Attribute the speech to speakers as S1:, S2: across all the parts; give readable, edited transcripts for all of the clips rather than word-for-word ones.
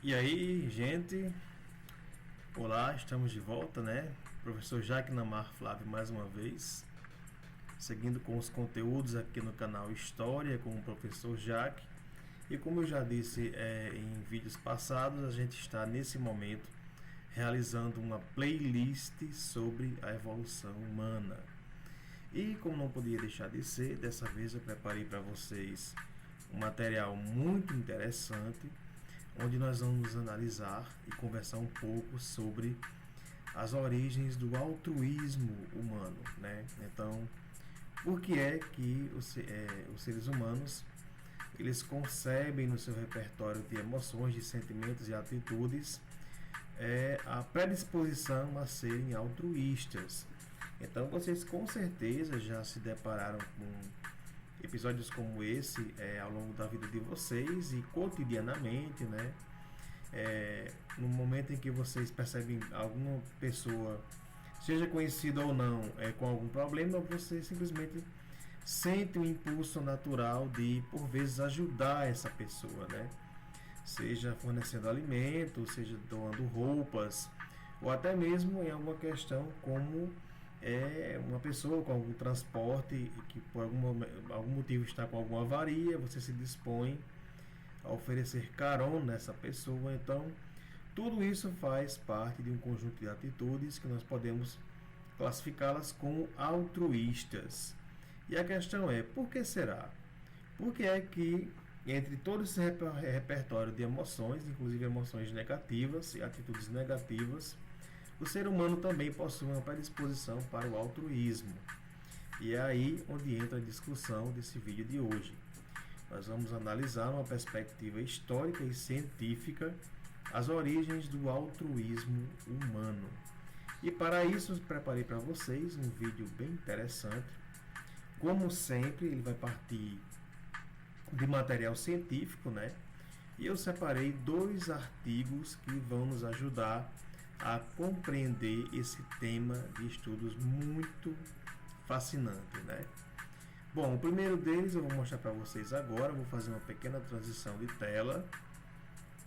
S1: E aí, gente? Olá, estamos de volta, né? Professor Jaque Namar Flávio mais uma vez, seguindo com os conteúdos aqui no canal História com o professor Jaque. E como eu já disse em vídeos passados, a gente está nesse momento realizando uma playlist sobre a evolução humana. E como não podia deixar de ser, dessa vez eu preparei para vocês um material muito interessante, onde nós vamos analisar e conversar um pouco sobre as origens do altruísmo humano, né? Então, por que é que os seres humanos eles concebem no seu repertório de emoções, de sentimentos e atitudes a predisposição a serem altruístas? Então, vocês com certeza já se depararam com episódios como esse ao longo da vida de vocês e cotidianamente, né? No momento em que vocês percebem alguma pessoa, seja conhecida ou não, com algum problema, você simplesmente sente um impulso natural de, por vezes, ajudar essa pessoa, né? Seja fornecendo alimento, seja doando roupas, ou até mesmo em alguma questão como uma pessoa com algum transporte que por algum motivo está com alguma avaria, você se dispõe a oferecer carona nessa pessoa. Então, tudo isso faz parte de um conjunto de atitudes que nós podemos classificá-las como altruístas. E a questão é, por que será? Por que é que entre todo esse repertório de emoções, inclusive emoções negativas e atitudes negativas, o ser humano também possui uma predisposição para o altruísmo? E é aí onde entra a discussão desse vídeo de hoje. Nós vamos analisar uma perspectiva histórica e científica as origens do altruísmo humano. E para isso preparei para vocês um vídeo bem interessante. Como sempre, ele vai partir de material científico, né? E eu separei 2 artigos que vão nos ajudar a compreender esse tema de estudos muito fascinante, né? Bom, o primeiro deles eu vou mostrar para vocês agora, vou fazer uma pequena transição de tela,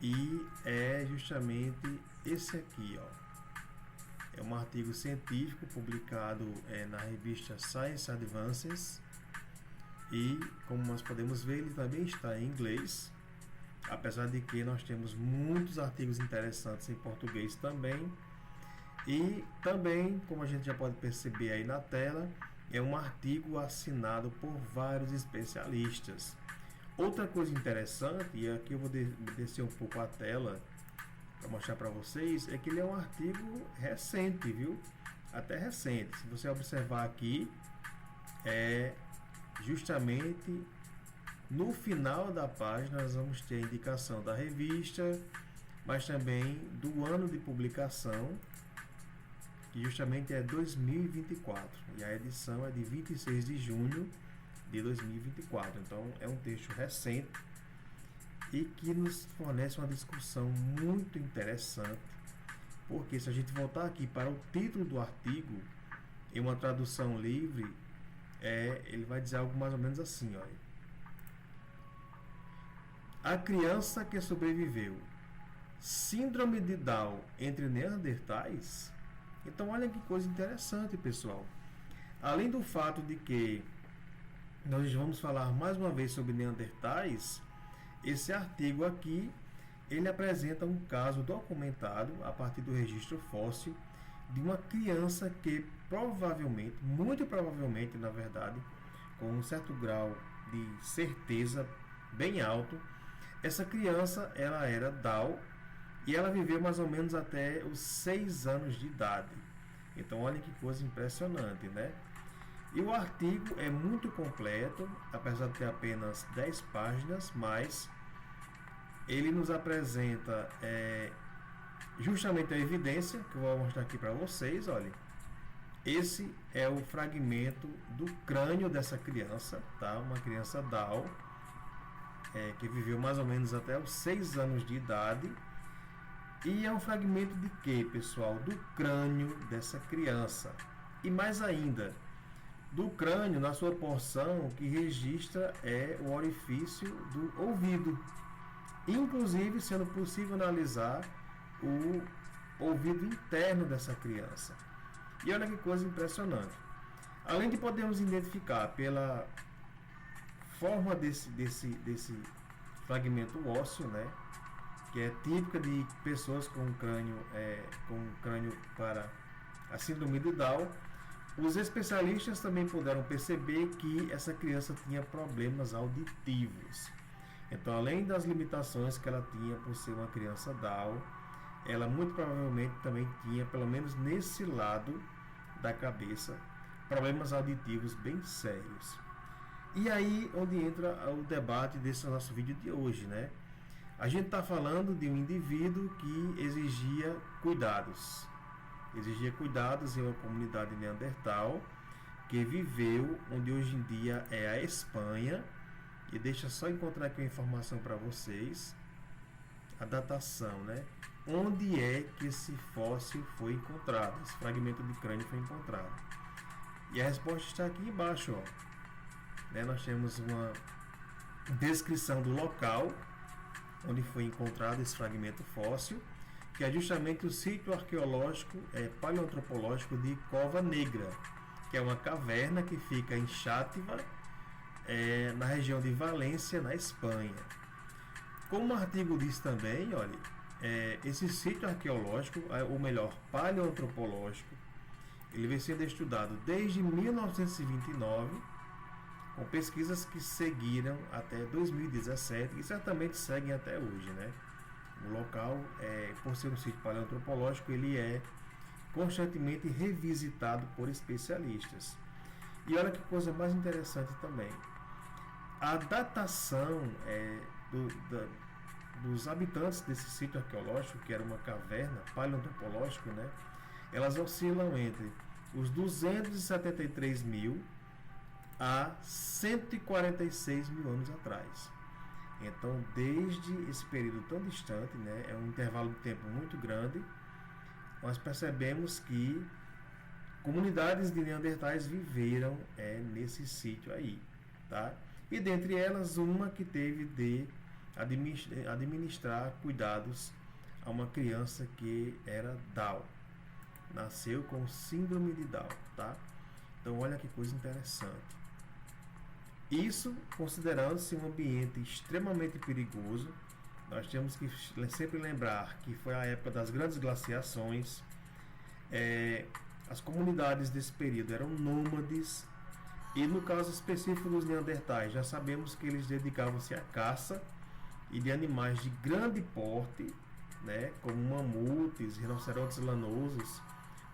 S1: e é justamente esse aqui, ó. É um artigo científico publicado na revista Science Advances, e como nós podemos ver, ele também está em inglês, apesar de que nós temos muitos artigos interessantes em português também. E também, como a gente já pode perceber aí na tela, é um artigo assinado por vários especialistas. Outra coisa interessante, e aqui eu vou descer um pouco a tela para mostrar para vocês, é que ele é um artigo recente, viu? Até recente. Se você observar aqui, justamente no final da página nós vamos ter a indicação da revista, mas também do ano de publicação, que justamente é 2024, e a edição é de 26 de junho de 2024. Então é um texto recente e que nos fornece uma discussão muito interessante, porque se a gente voltar aqui para o título do artigo, em uma tradução livre, ele vai dizer algo mais ou menos assim, olha: a criança que sobreviveu, síndrome de Down entre neandertais. Então olha que coisa interessante, pessoal. Além do fato de que nós vamos falar mais uma vez sobre neandertais, esse artigo aqui, ele apresenta um caso documentado a partir do registro fóssil de uma criança que provavelmente, muito provavelmente na verdade, com um certo grau de certeza bem alto, essa criança ela era Down, e ela viveu mais ou menos até os 6 anos de idade. Então olha que coisa impressionante, né? E o artigo é muito completo, apesar de ter apenas 10 páginas, mas ele nos apresenta justamente a evidência que eu vou mostrar aqui para vocês. Olha, esse é o fragmento do crânio dessa criança, tá? Uma criança Down, que viveu mais ou menos até os 6 anos de idade. E é um fragmento de quê, pessoal? Do crânio dessa criança. E mais ainda, do crânio na sua porção que registra o orifício do ouvido. inclusive sendo possível analisar o ouvido interno dessa criança. E olha que coisa impressionante. Além de podermos identificar pela forma desse fragmento ósseo, né, que é típica de pessoas com crânio para a síndrome de Down, os especialistas também puderam perceber que essa criança tinha problemas auditivos. Então, além das limitações que ela tinha por ser uma criança Down, ela muito provavelmente também tinha, pelo menos nesse lado da cabeça, problemas auditivos bem sérios. E aí onde entra o debate desse nosso vídeo de hoje, né? A gente está falando de um indivíduo que exigia cuidados em uma comunidade neandertal que viveu onde hoje em dia é a Espanha. E deixa só encontrar aqui uma informação para vocês, a datação, né? Onde é que esse fóssil foi encontrado, esse fragmento de crânio foi encontrado? E a resposta está aqui embaixo, ó. Né? Nós temos uma descrição do local onde foi encontrado esse fragmento fóssil, que é justamente o sítio arqueológico paleoantropológico de Cova Negra, que é uma caverna que fica em Xátiva, na região de Valência, na Espanha. Como o artigo diz também, olha, esse sítio arqueológico, ou melhor, paleoantropológico, ele vem sendo estudado desde 1929, com pesquisas que seguiram até 2017 e certamente seguem até hoje, né? O local, por ser um sítio paleoantropológico, ele é constantemente revisitado por especialistas. E olha que coisa mais interessante também. A datação dos habitantes desse sítio arqueológico, que era uma caverna paleoantropológica, né? Elas oscilam entre os 273 mil a 146 mil anos atrás. Então, desde esse período tão distante, né, é um intervalo de tempo muito grande, nós percebemos que comunidades de neandertais viveram nesse sítio aí, tá? E dentre elas, uma que teve de administrar cuidados a uma criança que era Down. Nasceu com síndrome de Down, tá? Então, olha que coisa interessante. Isso considerando-se um ambiente extremamente perigoso. Nós temos que sempre lembrar que foi a época das grandes glaciações. As comunidades desse período eram nômades. E no caso específico dos neandertais, já sabemos que eles dedicavam-se à caça e de animais de grande porte, né, como mamutes, rinocerontes lanosos,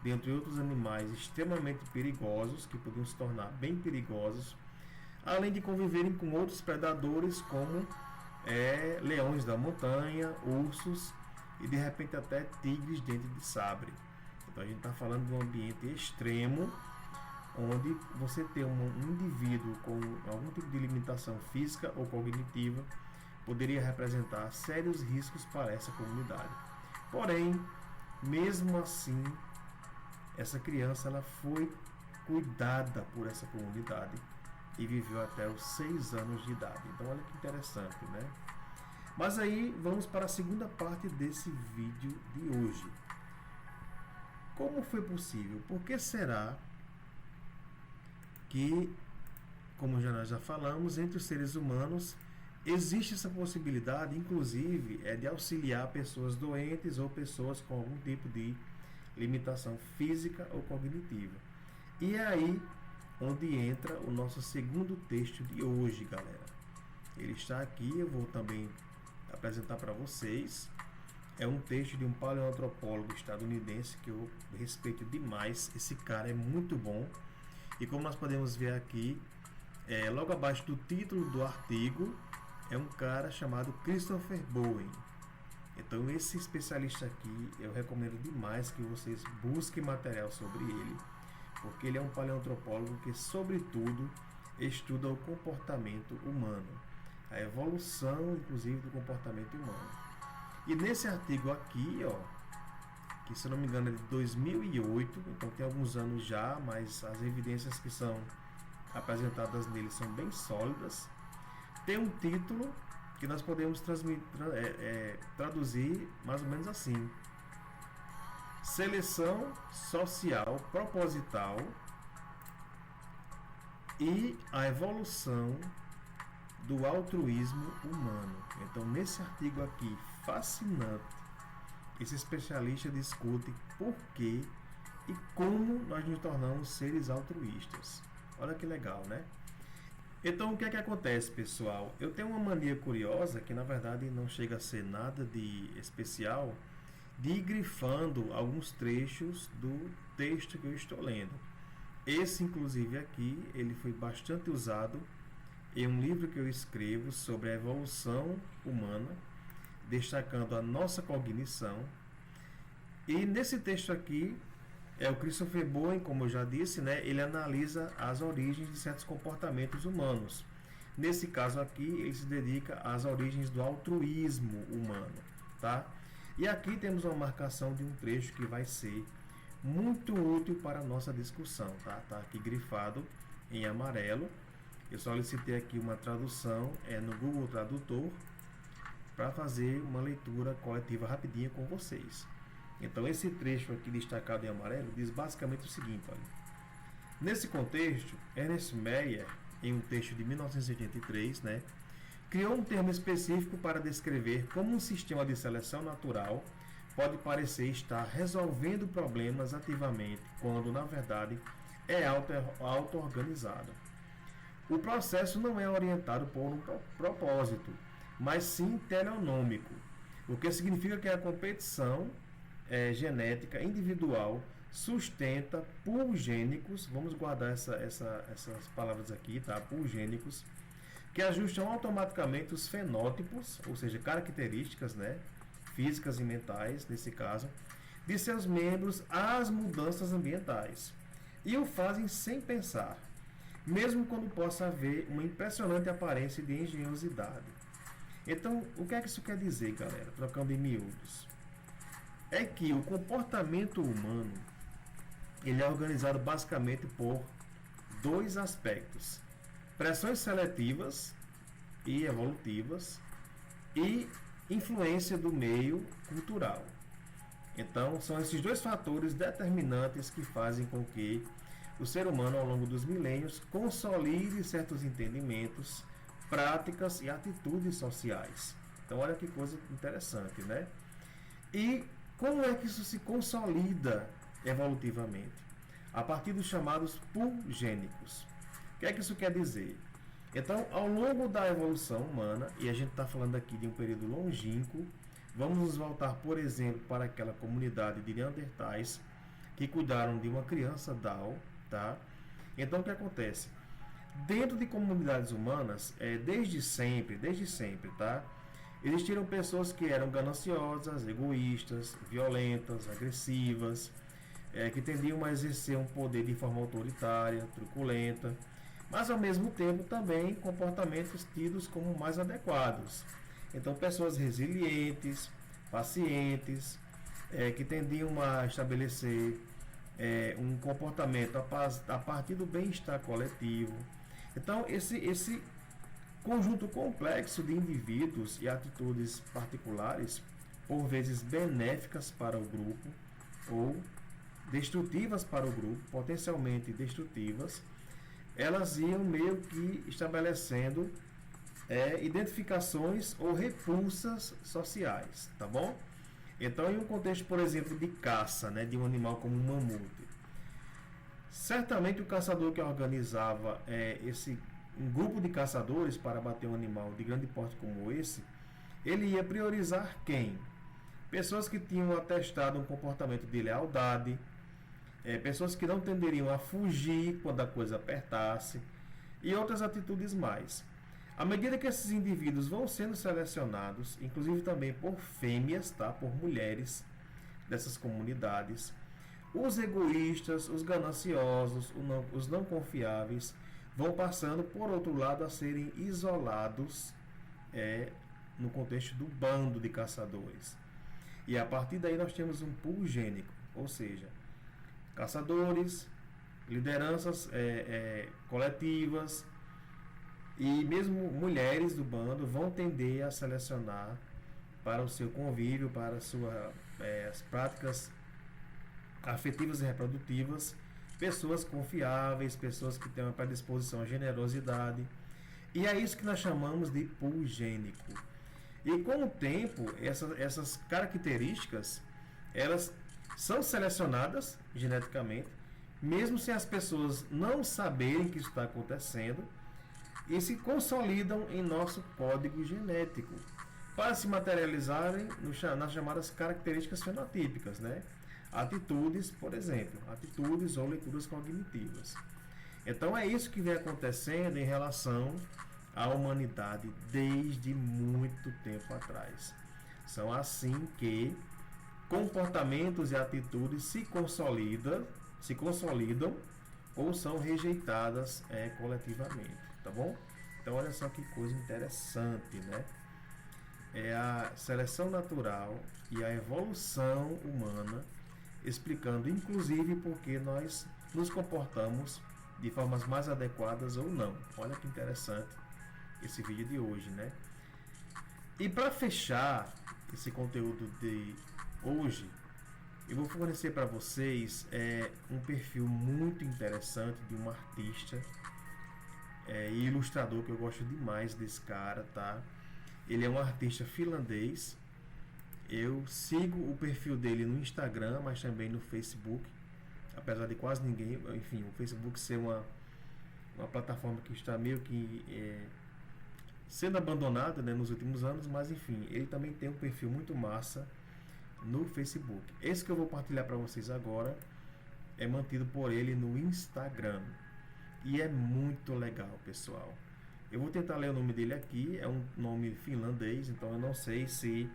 S1: dentre outros animais extremamente perigosos, que podiam se tornar bem perigosos, além de conviverem com outros predadores como leões da montanha, ursos e de repente até tigres dente de sabre. Então a gente está falando de um ambiente extremo, onde você ter um indivíduo com algum tipo de limitação física ou cognitiva poderia representar sérios riscos para essa comunidade. Porém, mesmo assim, essa criança ela foi cuidada por essa comunidade e viveu até os 6 anos de idade. Então olha que interessante, né? Mas aí vamos para a segunda parte desse vídeo de hoje. Como foi possível? Por que será que, como nós já falamos, entre os seres humanos existe essa possibilidade, inclusive, de auxiliar pessoas doentes ou pessoas com algum tipo de limitação física ou cognitiva? E é aí onde entra o nosso segundo texto de hoje, galera. Ele está aqui, eu vou também apresentar para vocês. É um texto de um paleoantropólogo estadunidense que eu respeito demais. Esse cara é muito bom. E como nós podemos ver aqui, logo abaixo do título do artigo, é um cara chamado Christopher Bowen. Então esse especialista aqui, eu recomendo demais que vocês busquem material sobre ele, porque ele é um paleoantropólogo que, sobretudo, estuda o comportamento humano, a evolução, inclusive, do comportamento humano. E nesse artigo aqui, ó, que se não me engano é de 2008, então tem alguns anos já, mas as evidências que são apresentadas nele são bem sólidas. Tem um título que nós podemos traduzir mais ou menos assim: seleção social proposital e a evolução do altruísmo humano. Então, nesse artigo aqui, fascinante, esse especialista discute por que e como nós nos tornamos seres altruístas. Olha que legal, né? Então, o que é que acontece, pessoal? Eu tenho uma mania curiosa, que na verdade não chega a ser nada de especial, de ir grifando alguns trechos do texto que eu estou lendo. Esse, inclusive, aqui, ele foi bastante usado em um livro que eu escrevo sobre a evolução humana, destacando a nossa cognição. E nesse texto aqui, o Christopher Bowen, como eu já disse, né, ele analisa as origens de certos comportamentos humanos. Nesse caso aqui, ele se dedica às origens do altruísmo humano, tá? E aqui temos uma marcação de um trecho que vai ser muito útil para a nossa discussão, tá? Tá aqui grifado em amarelo. Eu solicitei aqui uma tradução no Google Tradutor para fazer uma leitura coletiva rapidinha com vocês. Então, esse trecho aqui destacado em amarelo diz basicamente o seguinte: olha. Nesse contexto, Ernest Mayr, em um texto de 1983, né, criou um termo específico para descrever como um sistema de seleção natural pode parecer estar resolvendo problemas ativamente, quando, na verdade, é auto-organizado. O processo não é orientado por um propósito, mas sim teleonômico, o que significa que a competição genética individual sustenta pulgênicos, vamos guardar essas palavras aqui, tá? Pulgênicos, que ajustam automaticamente os fenótipos, ou seja, características, né, físicas e mentais, nesse caso, de seus membros às mudanças ambientais. E o fazem sem pensar, mesmo quando possa haver uma impressionante aparência de engenhosidade. Então, o que é que isso quer dizer, galera? Trocando em miúdos. É que o comportamento humano ele é organizado basicamente por dois aspectos: pressões seletivas e evolutivas e influência do meio cultural. Então, são esses dois fatores determinantes que fazem com que o ser humano, ao longo dos milênios, consolide certos entendimentos, práticas e atitudes sociais. Então, olha que coisa interessante, né? E como é que isso se consolida evolutivamente? A partir dos chamados pulgênicos. O que é que isso quer dizer? Então, ao longo da evolução humana, e a gente está falando aqui de um período longínquo, vamos nos voltar, por exemplo, para aquela comunidade de Neandertais que cuidaram de uma criança Down, tá? Então, o que acontece? Dentro de comunidades humanas, desde sempre, tá? Existiram pessoas que eram gananciosas, egoístas, violentas, agressivas, que tendiam a exercer um poder de forma autoritária, truculenta, mas ao mesmo tempo também comportamentos tidos como mais adequados. Então, pessoas resilientes, pacientes, que tendiam a estabelecer um comportamento a partir do bem-estar coletivo. Então, esse conjunto complexo de indivíduos e atitudes particulares, por vezes benéficas para o grupo ou destrutivas para o grupo, potencialmente destrutivas, elas iam meio que estabelecendo identificações ou repulsas sociais, tá bom? Então, em um contexto, por exemplo, de caça, né, de um animal como um mamute, certamente o caçador que organizava um grupo de caçadores para bater um animal de grande porte como esse, ele ia priorizar quem? Pessoas que tinham atestado um comportamento de lealdade, pessoas que não tenderiam a fugir quando a coisa apertasse e outras atitudes mais. À medida que esses indivíduos vão sendo selecionados, inclusive também por fêmeas, tá? Por mulheres dessas comunidades, os egoístas, os gananciosos, os não confiáveis, vão passando, por outro lado, a serem isolados no contexto do bando de caçadores. E a partir daí nós temos um pool gênico, ou seja, caçadores, lideranças coletivas, E mesmo mulheres do bando vão tender a selecionar para o seu convívio, para as práticas afetivas e reprodutivas, pessoas confiáveis, pessoas que têm uma predisposição à generosidade. E é isso que nós chamamos de pool gênico. E com o tempo, essas características, elas são selecionadas geneticamente, mesmo sem as pessoas não saberem que isso está acontecendo, e se consolidam em nosso código genético, para se materializarem nas chamadas características fenotípicas, né? Atitudes, por exemplo, atitudes ou leituras cognitivas. Então é isso que vem acontecendo em relação à humanidade desde muito tempo atrás. São assim que comportamentos e atitudes se consolidam ou são rejeitadas coletivamente, tá bom? Então olha só que coisa interessante, né? É a seleção natural e a evolução humana, explicando inclusive porque nós nos comportamos de formas mais adequadas ou não. Olha que interessante esse vídeo de hoje, né? E para fechar esse conteúdo de hoje, eu vou fornecer para vocês um perfil muito interessante de um artista e ilustrador que eu gosto demais desse cara, tá? Ele é um artista finlandês. Eu sigo o perfil dele no Instagram, mas também no Facebook, apesar de quase ninguém, enfim, o Facebook ser uma plataforma que está meio que sendo abandonada, né, nos últimos anos, mas enfim, ele também tem um perfil muito massa no Facebook. Esse que eu vou partilhar para vocês agora é mantido por ele no Instagram e é muito legal, pessoal. Eu vou tentar ler o nome dele aqui, é um nome finlandês, então eu não sei se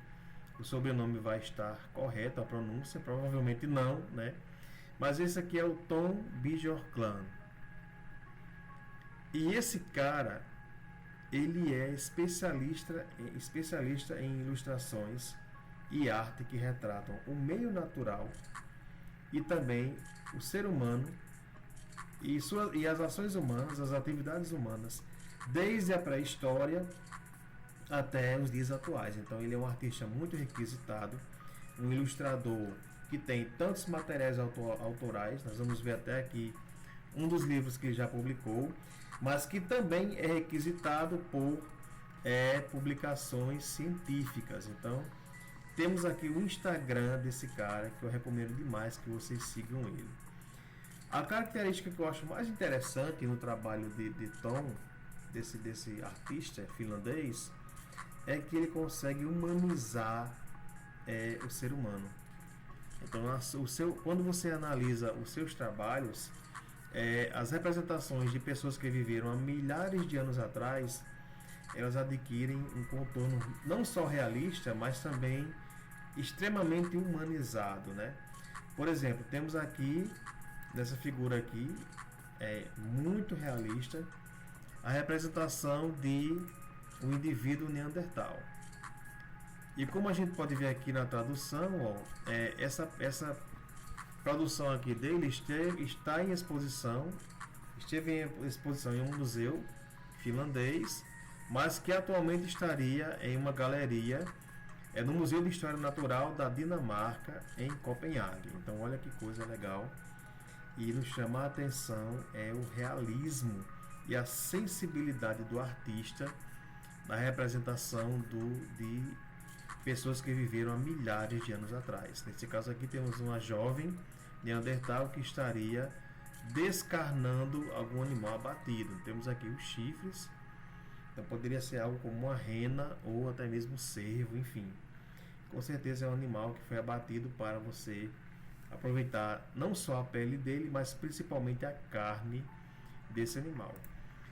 S1: o sobrenome vai estar correto, a pronúncia, provavelmente não, né? Mas esse aqui é o Tom Bjorklund. E esse cara, ele é especialista em ilustrações e arte que retratam o meio natural e também o ser humano e as ações humanas, as atividades humanas, desde a pré-história até os dias atuais. Então ele é um artista muito requisitado, um ilustrador que tem tantos materiais autorais, nós vamos ver até aqui um dos livros que ele já publicou, mas que também é requisitado por publicações científicas. Então temos aqui o Instagram desse cara, que eu recomendo demais que vocês sigam ele. A característica que eu acho mais interessante no trabalho de Tom, desse artista finlandês, é que ele consegue humanizar o ser humano. Então, quando você analisa os seus trabalhos, as representações de pessoas que viveram há milhares de anos atrás, elas adquirem um contorno não só realista, mas também extremamente humanizado, né? Por exemplo, temos aqui, nessa figura aqui, muito realista, a representação de um indivíduo neandertal. E como a gente pode ver aqui na tradução, essa produção aqui dele esteve em exposição em um museu finlandês, mas que atualmente estaria em uma galeria no Museu de História Natural da Dinamarca, em Copenhague. Então olha que coisa legal. E nos chama a atenção o realismo e a sensibilidade do artista na representação de pessoas que viveram há milhares de anos atrás. Nesse caso aqui temos uma jovem neandertal que estaria descarnando algum animal abatido. Temos aqui os chifres, então poderia ser algo como uma rena ou até mesmo um cervo, enfim. Com certeza é um animal que foi abatido para você aproveitar não só a pele dele, mas principalmente a carne desse animal.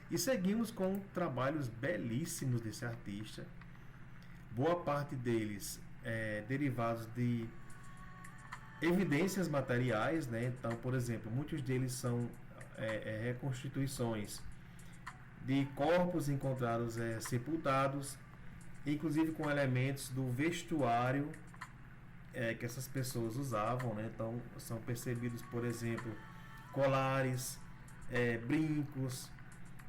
S1: E seguimos com trabalhos belíssimos desse artista, boa parte deles derivados de evidências materiais, né? Então, por exemplo, muitos deles são reconstituições de corpos encontrados sepultados, inclusive com elementos do vestuário que essas pessoas usavam, né? Então são percebidos, por exemplo, colares, brincos,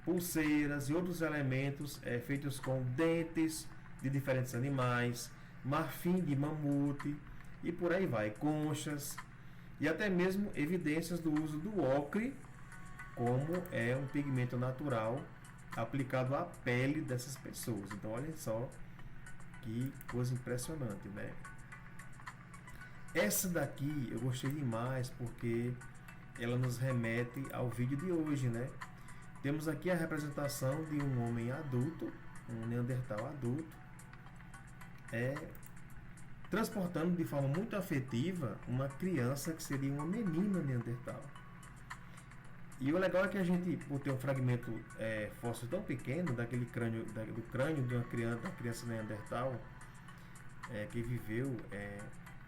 S1: pulseiras e outros elementos feitos com dentes de diferentes animais, marfim de mamute e por aí vai, conchas e até mesmo evidências do uso do ocre como um pigmento natural aplicado à pele dessas pessoas. Então olhem só que coisa impressionante, né? Essa daqui eu gostei demais porque ela nos remete ao vídeo de hoje, né? Temos aqui a representação de um homem adulto, um Neandertal adulto, transportando de forma muito afetiva uma criança que seria uma menina Neandertal. E o legal é que a gente, por ter um fragmento fóssil tão pequeno daquele crânio, do crânio de uma criança Neandertal que viveu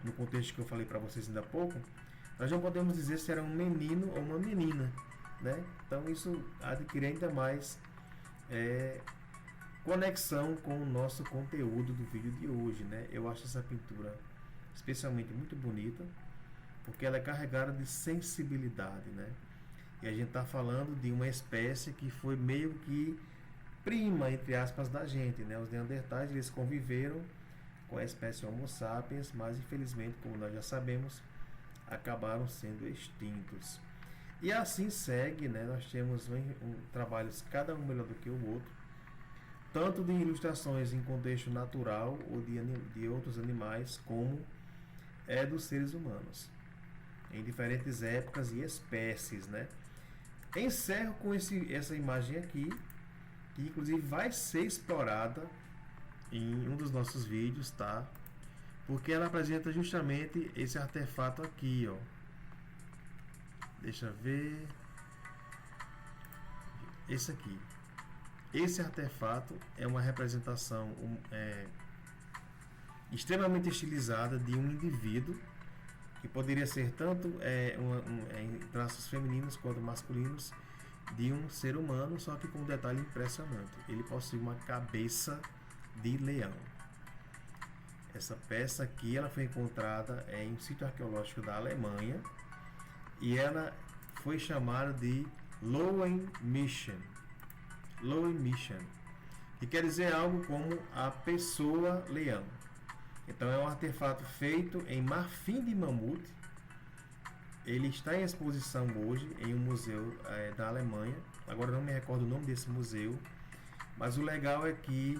S1: no contexto que eu falei para vocês ainda há pouco, nós não podemos dizer se era um menino ou uma menina, né? Então isso adquire ainda mais conexão com o nosso conteúdo do vídeo de hoje, né? Eu acho essa pintura especialmente muito bonita, porque ela é carregada de sensibilidade, né? E a gente está falando de uma espécie que foi meio que prima, entre aspas, da gente, né? Os neandertais, eles conviveram com a espécie Homo sapiens, mas infelizmente, como nós já sabemos, acabaram sendo extintos. E assim segue, né? Nós temos trabalhos, cada um melhor do que o outro, tanto de ilustrações em contexto natural ou de outros animais, como dos seres humanos, em diferentes épocas e espécies, né? Encerro com essa imagem aqui, que inclusive vai ser explorada em um dos nossos vídeos, tá? Porque ela apresenta justamente esse artefato aqui, ó. Deixa eu ver. Esse aqui. Esse artefato é uma representação extremamente estilizada de um indivíduo que poderia ser tanto em traços femininos quanto masculinos de um ser humano, só que com um detalhe impressionante. Ele possui uma cabeça de leão. Essa peça aqui ela foi encontrada em um sítio arqueológico da Alemanha e ela foi chamada de Löwenmission. Löwenmission, que quer dizer algo como a pessoa leão. Então é um artefato feito em marfim de mamute. Ele está em exposição hoje em um museu da Alemanha. Agora não me recordo o nome desse museu, mas o legal é que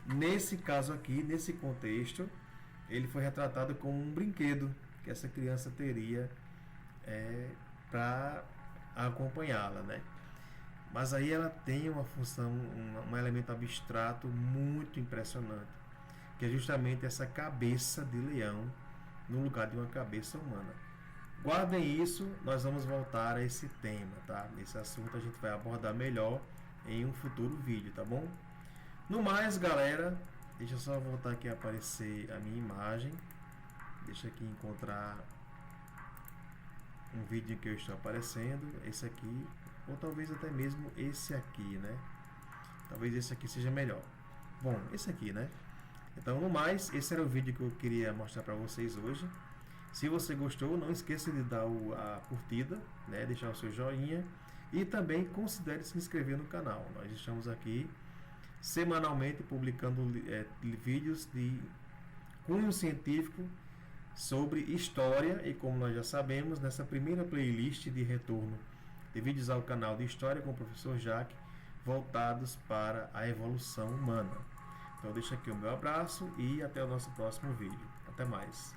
S1: nesse caso aqui, nesse contexto, ele foi retratado como um brinquedo que essa criança teria para acompanhá-la, né? Mas aí ela tem uma função, um elemento abstrato muito impressionante, que é justamente essa cabeça de leão no lugar de uma cabeça humana. Guardem isso, nós vamos voltar a esse tema, tá? Esse assunto a gente vai abordar melhor em um futuro vídeo, tá bom? No mais, galera, deixa eu só voltar aqui a aparecer a minha imagem. Deixa aqui encontrar um vídeo em que eu estou aparecendo, esse aqui, ou talvez até mesmo esse aqui, né? Talvez esse aqui seja melhor. Bom, esse aqui, né? Então, no mais, esse era o vídeo que eu queria mostrar para vocês hoje. Se você gostou, não esqueça de dar a curtida, né? Deixar o seu joinha e também considere se inscrever no canal. Nós estamos aqui semanalmente publicando vídeos de cunho científico sobre história e, como nós já sabemos, nessa primeira playlist de retorno de vídeos ao canal de História com o professor Jaque, voltados para a evolução humana. Então deixo aqui o meu abraço e até o nosso próximo vídeo. Até mais.